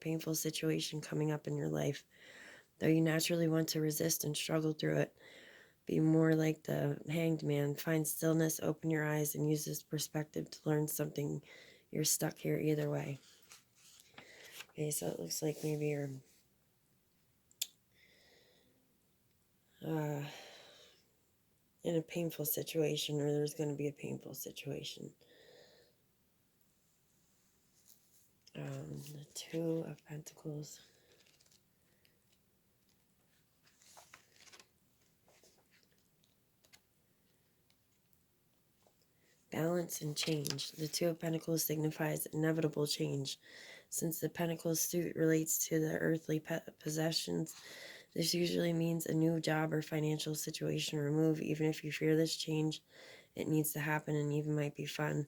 painful situation coming up in your life. Though you naturally want to resist and struggle through it, be more like the hanged man. Find stillness, open your eyes, and use this perspective to learn something. You're stuck here either way. Okay, so it looks like maybe you're in a painful situation, or there's going to be a painful situation. The Two of Pentacles. Balance and change. The Two of Pentacles signifies inevitable change. Since the Pentacles suit relates to the earthly possessions, this usually means a new job or financial situation or move. Even if you fear this change, it needs to happen and even might be fun.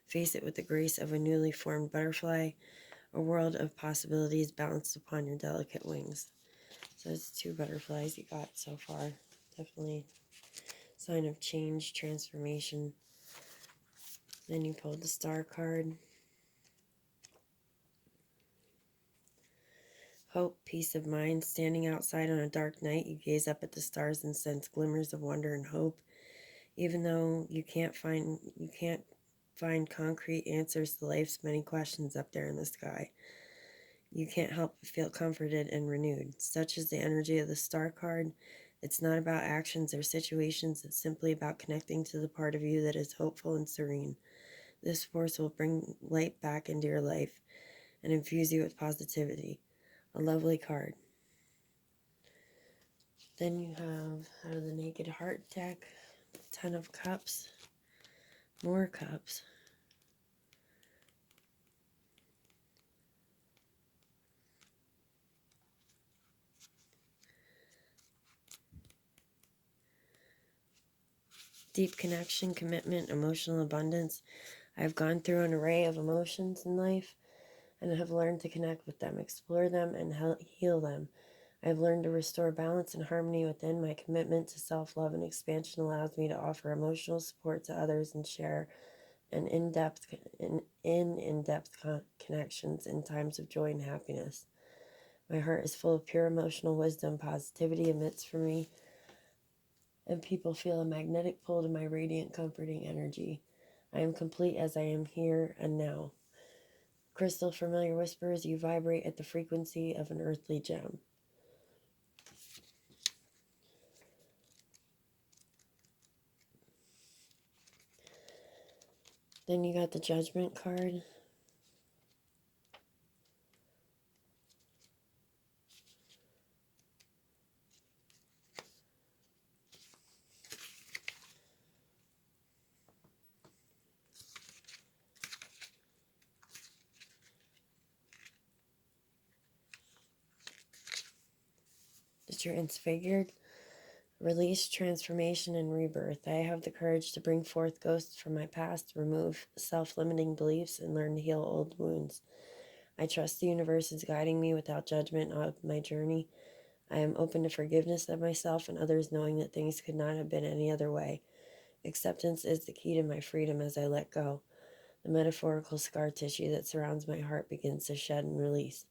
Face it with the grace of a newly formed butterfly, a world of possibilities balanced upon your delicate wings. So it's 2 butterflies you got so far. Definitely sign of change, transformation. Then you pulled the Star card. Hope, peace of mind. Standing outside on a dark night, you gaze up at the stars and sense glimmers of wonder and hope. Even though you can't find concrete answers to life's many questions up there in the sky, you can't help but feel comforted and renewed. Such is the energy of the Star card. It's not about actions or situations. It's simply about connecting to the part of you that is hopeful and serene. This force will bring light back into your life and infuse you with positivity. A lovely card. Then you have, out of the Naked Heart deck, the Ten of Cups, more cups. Deep connection, commitment, emotional abundance. I've gone through an array of emotions in life and have learned to connect with them, explore them, and heal them. I've learned to restore balance and harmony within. My commitment to self-love and expansion allows me to offer emotional support to others and share an in-depth connections in times of joy and happiness. My heart is full of pure emotional wisdom. Positivity emits from me, and people feel a magnetic pull to my radiant, comforting energy. I am complete as I am here and now. Crystal Familiar whispers, you vibrate at the frequency of an earthly gem. Then you got the Judgment card. The Transfigured. Release, transformation, and rebirth. I have the courage to bring forth ghosts from my past, remove self-limiting beliefs, and learn to heal old wounds. I trust the universe is guiding me without judgment on my journey. I am open to forgiveness of myself and others, knowing that things could not have been any other way. Acceptance is the key to my freedom as I let go. The metaphorical scar tissue that surrounds my heart begins to shed and release.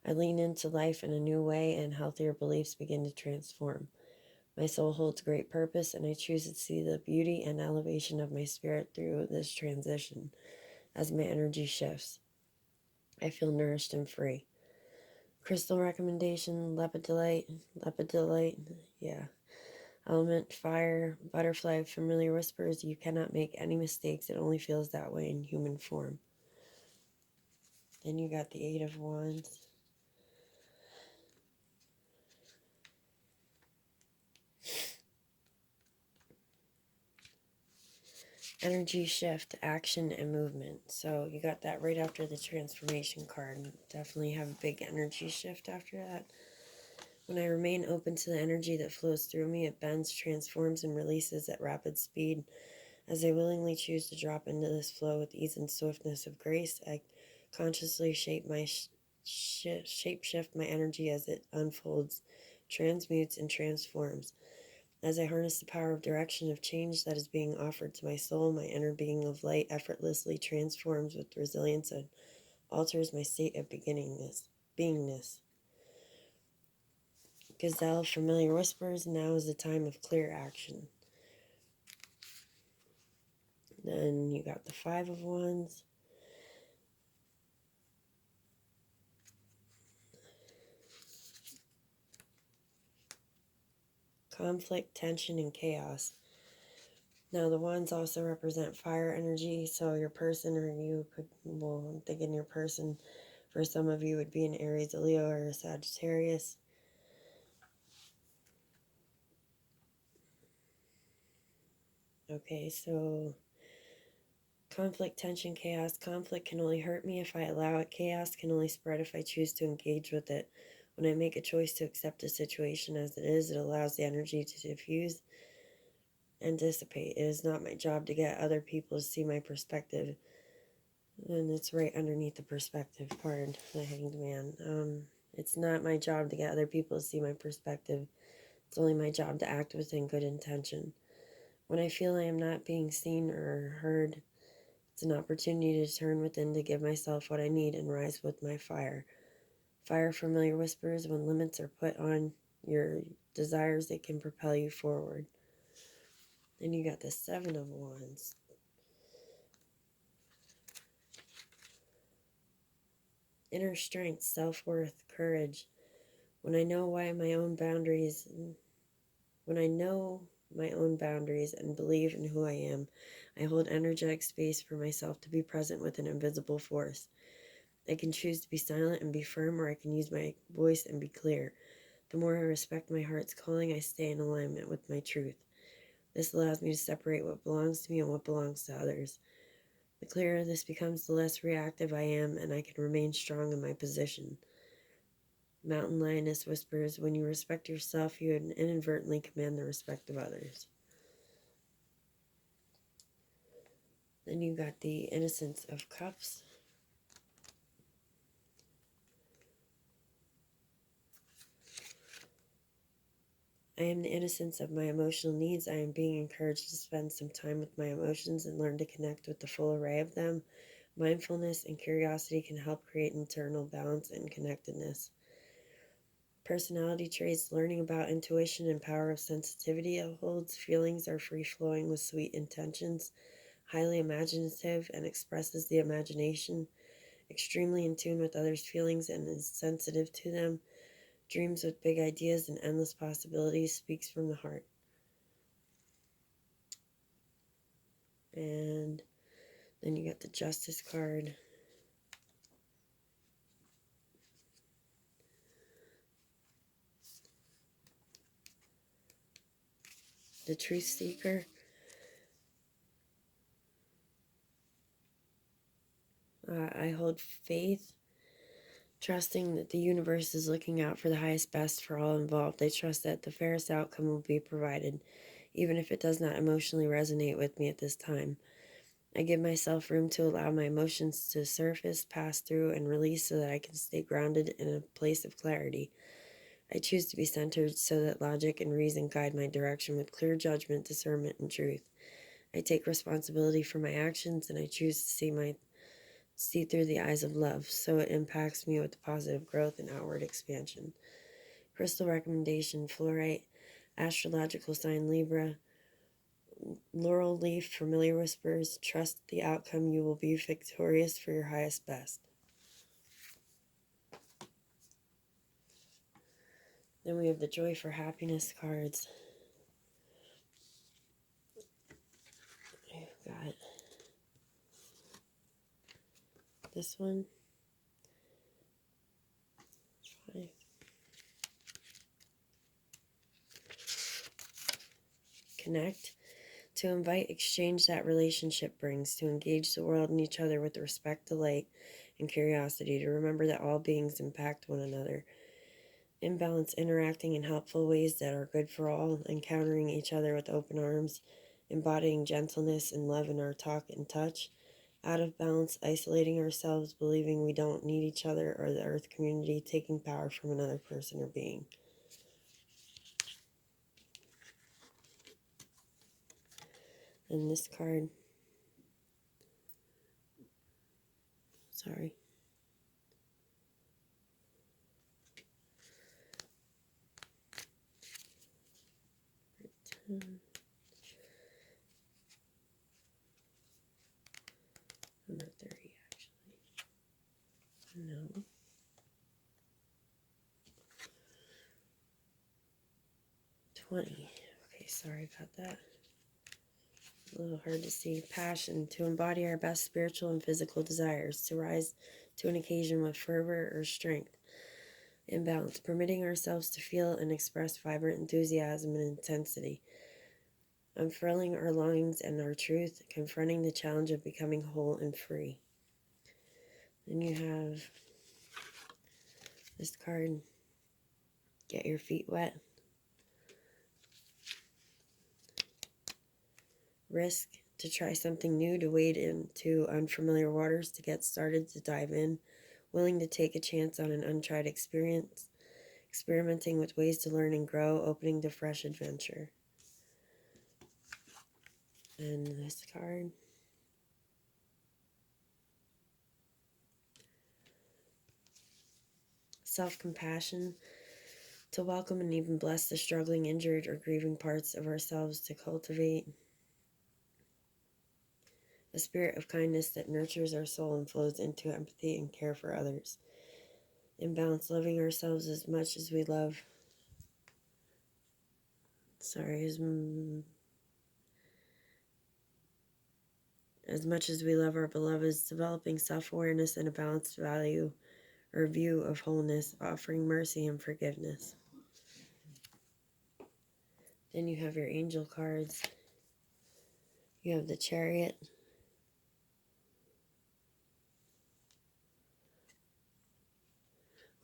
I lean into life in a new way, and healthier beliefs begin to transform. My soul holds great purpose, and I choose to see the beauty and elevation of my spirit through this transition. As my energy shifts, I feel nourished and free. Crystal recommendation, lepidolite, yeah. Element, fire, butterfly, familiar whispers. You cannot make any mistakes. It only feels that way in human form. Then you got the Eight of Wands. Energy shift, action, and movement. So you got that right after the transformation card. Definitely have a big energy shift after that. When I remain open to the energy that flows through me, it bends, transforms, and releases at rapid speed. As I willingly choose to drop into this flow with ease and swiftness of grace, I consciously shape shift my energy as it unfolds, transmutes, and transforms. As I harness the power of direction of change that is being offered to my soul, my inner being of light effortlessly transforms with resilience and alters my state of beingness. Gazelle, familiar whispers, now is the time of clear action. Then you got the Five of Wands. Conflict, tension, and chaos. Now the wands also represent fire energy, so your person or you could, well, I'm thinking your person for some of you would be an Aries, a Leo, or a Sagittarius. Okay, so conflict, tension, chaos. Conflict can only hurt me if I allow it. Chaos can only spread if I choose to engage with it. When I make a choice to accept a situation as it is, it allows the energy to diffuse and dissipate. It is not my job to get other people to see my perspective. And it's right underneath the perspective part, the Hanged Man. It's not my job to get other people to see my perspective. It's only my job to act within good intention. When I feel I am not being seen or heard, it's an opportunity to turn within to give myself what I need and rise with my fire. Fire, familiar whispers, when limits are put on your desires, it can propel you forward. Then you got the Seven of Wands. Inner strength, self-worth, courage. When I know my own boundaries and believe in who I am, I hold energetic space for myself to be present with an invisible force. I can choose to be silent and be firm, or I can use my voice and be clear. The more I respect my heart's calling, I stay in alignment with my truth. This allows me to separate what belongs to me and what belongs to others. The clearer this becomes, the less reactive I am, and I can remain strong in my position. Mountain Lioness whispers, when you respect yourself, you inadvertently command the respect of others. Then you got the Innocence of Cups. I am the innocence of my emotional needs. I am being encouraged to spend some time with my emotions and learn to connect with the full array of them. Mindfulness and curiosity can help create internal balance and connectedness. Personality traits, learning about intuition and power of sensitivity holds. Feelings are free-flowing with sweet intentions. Highly imaginative and expresses the imagination. Extremely in tune with others' feelings and is sensitive to them. Dreams with big ideas and endless possibilities, speaks from the heart. And then you got the Justice card. The Truth Seeker. I hold faith, trusting that the universe is looking out for the highest best for all involved. I trust that the fairest outcome will be provided, even if it does not emotionally resonate with me at this time. I give myself room to allow my emotions to surface, pass through, and release so that I can stay grounded in a place of clarity. I choose to be centered so that logic and reason guide my direction with clear judgment, discernment, and truth. I take responsibility for my actions, and I choose to see through the eyes of love, so it impacts me with positive growth and outward expansion. Crystal recommendation, fluorite, astrological sign Libra, laurel leaf, familiar whispers, trust the outcome, you will be victorious for your highest best. Then we have the Joy for Happiness cards. I've got this one. 5. Connect. To invite exchange that relationship brings. To engage the world and each other with respect, delight, and curiosity. To remember that all beings impact one another. Imbalance, interacting in helpful ways that are good for all. Encountering each other with open arms. Embodying gentleness and love in our talk and touch. Out of balance, isolating ourselves, believing we don't need each other or the earth community, taking power from another person or being. And this card, sorry. Number 30, actually. No. 20. Okay, sorry about that. A little hard to see. Passion, to embody our best spiritual and physical desires, to rise to an occasion with fervor or strength. Imbalance, permitting ourselves to feel and express vibrant enthusiasm and intensity. Unfurling our longings and our truth, confronting the challenge of becoming whole and free. Then you have this card, get your feet wet. Risk, to try something new, to wade into unfamiliar waters, to get started, to dive in. Willing to take a chance on an untried experience. Experimenting with ways to learn and grow, opening to fresh adventure. And this card. Self-compassion, to welcome and even bless the struggling, injured, or grieving parts of ourselves, to cultivate a spirit of kindness that nurtures our soul and flows into empathy and care for others. Imbalance, loving ourselves as much as we love. As much as we love our beloveds, developing self-awareness and a balanced value or view of wholeness, offering mercy and forgiveness. Then you have your angel cards. You have the Chariot.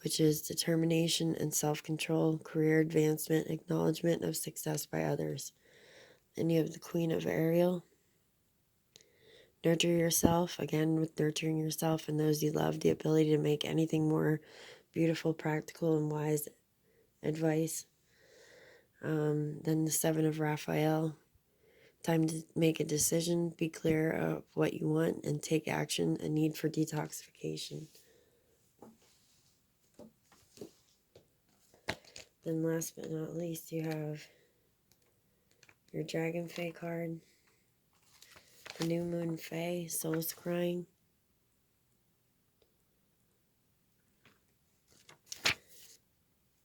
Which is determination and self-control, career advancement, acknowledgement of success by others. Then you have the Queen of Ariel. Nurture yourself, again with nurturing yourself and those you love, the ability to make anything more beautiful, practical, and wise advice. Then the Seven of Raphael. Time to make a decision, be clear of what you want, and take action, a need for detoxification. Then last but not least, you have your Dragon Fae card. The New Moon Fae, Souls Crying.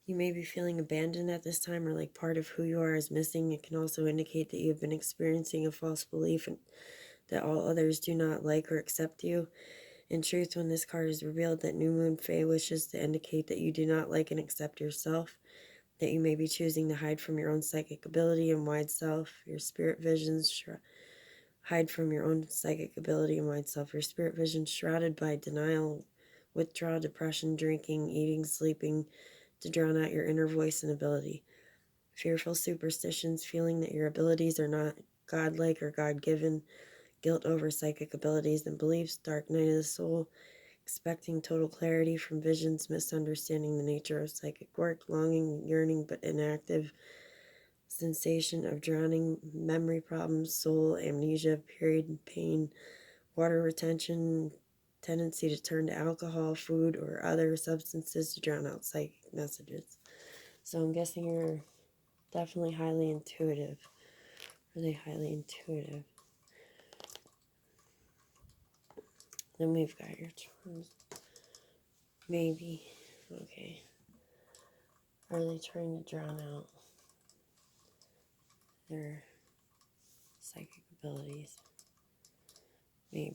You may be feeling abandoned at this time, or like part of who you are is missing. It can also indicate that you've been experiencing a false belief that all others do not like or accept you. In truth, when this card is revealed, that New Moon Fae wishes to indicate that you do not like and accept yourself, that you may be choosing to hide from your own psychic ability and wide self, your spirit visions, hide from your own psychic ability and wide self, your spirit vision shrouded by denial, withdrawal, depression, drinking, eating, sleeping, to drown out your inner voice and ability. Fearful superstitions, feeling that your abilities are not godlike or God-given, guilt over psychic abilities and beliefs, dark night of the soul, expecting total clarity from visions, misunderstanding the nature of psychic work, longing, yearning but inactive, sensation of drowning, memory problems, soul, amnesia, period, pain, water retention, tendency to turn to alcohol, food, or other substances to drown out psychic messages. So I'm guessing you're definitely highly intuitive. Really highly intuitive. Then we've got your charms. Maybe. Okay. Are they trying to drown out their psychic abilities?